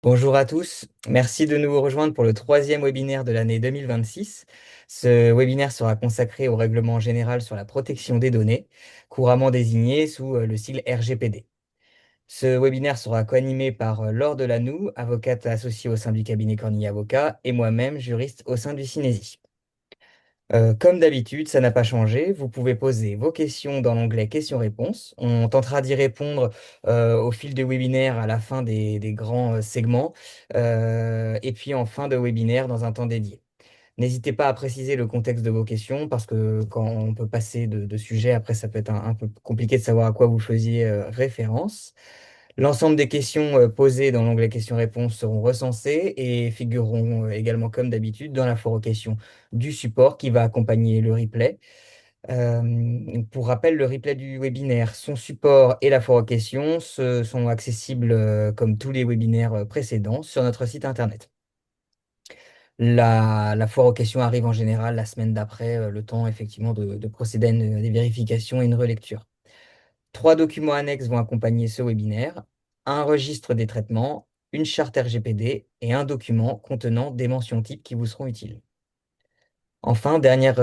Bonjour à tous, merci de nous rejoindre pour le troisième webinaire de l'année 2026. Ce webinaire sera consacré au règlement général sur la protection des données, couramment désigné sous le sigle RGPD. Ce webinaire sera co-animé par Laure Delanoux, avocate associée au sein du cabinet Cornille Avocat, et moi-même, juriste au sein du Cinési. Comme d'habitude, ça n'a pas changé. Vous pouvez poser vos questions dans l'onglet questions-réponses. On tentera d'y répondre au fil du webinaire à la fin des grands segments et puis en fin de webinaire dans un temps dédié. N'hésitez pas à préciser le contexte de vos questions parce que quand on peut passer de sujet, après ça peut être un peu compliqué de savoir à quoi vous faisiez référence. L'ensemble des questions posées dans l'onglet questions-réponses seront recensées et figureront également comme d'habitude dans la foire aux questions du support qui va accompagner le replay. Pour rappel, le replay du webinaire, son support et la foire aux questions sont accessibles comme tous les webinaires précédents sur notre site internet. La foire aux questions arrive en général la semaine d'après, le temps effectivement de procéder à des vérifications et une relecture. 3 documents annexes vont accompagner ce webinaire, un registre des traitements, une charte RGPD et un document contenant des mentions types qui vous seront utiles. Enfin, dernière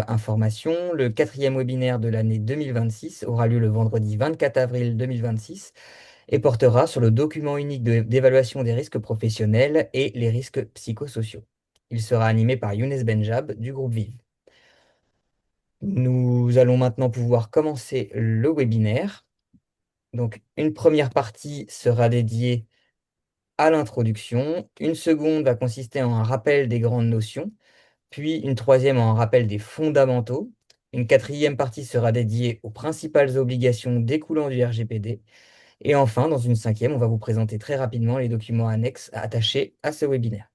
information, le quatrième webinaire de l'année 2026 aura lieu le vendredi 24 avril 2026 et portera sur le document unique d'évaluation des risques professionnels et les risques psychosociaux. Il sera animé par Younes Benjab du groupe Vive. Nous allons maintenant pouvoir commencer le webinaire. Donc, une première partie sera dédiée à l'introduction, une seconde va consister en un rappel des grandes notions, puis une troisième en un rappel des fondamentaux. Une quatrième partie sera dédiée aux principales obligations découlant du RGPD. Et enfin, dans une cinquième, on va vous présenter très rapidement les documents annexes attachés à ce webinaire.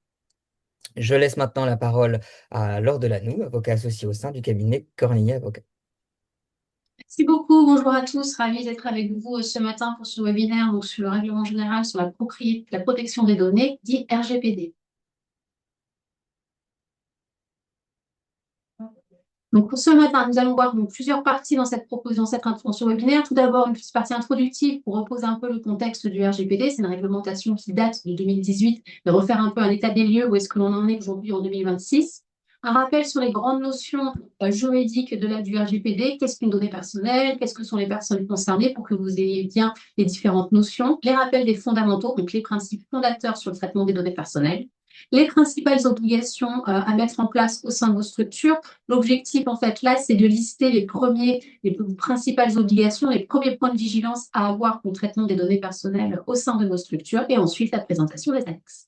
Je laisse maintenant la parole à Laure Delanoux, avocat associé au sein du cabinet Cornillet Avocat. Merci beaucoup. Bonjour à tous. Ravie d'être avec vous ce matin pour ce webinaire donc sur le règlement général sur la protection des données, dit RGPD. Donc pour ce matin, nous allons voir donc, plusieurs parties dans dans ce webinaire. Tout d'abord, une petite partie introductive pour reposer un peu le contexte du RGPD. C'est une réglementation qui date de 2018, de refaire un peu un état des lieux où est-ce que l'on en est aujourd'hui en 2026. Un rappel sur les grandes notions juridiques du RGPD. Qu'est-ce qu'une donnée personnelle? Qu'est-ce que sont les personnes concernées pour que vous ayez bien les différentes notions? Les rappels des fondamentaux, donc les principes fondateurs sur le traitement des données personnelles. Les principales obligations à mettre en place au sein de vos structures. L'objectif, en fait, là, c'est de lister les principales obligations, les premiers points de vigilance à avoir pour le traitement des données personnelles au sein de vos structures et ensuite la présentation des annexes.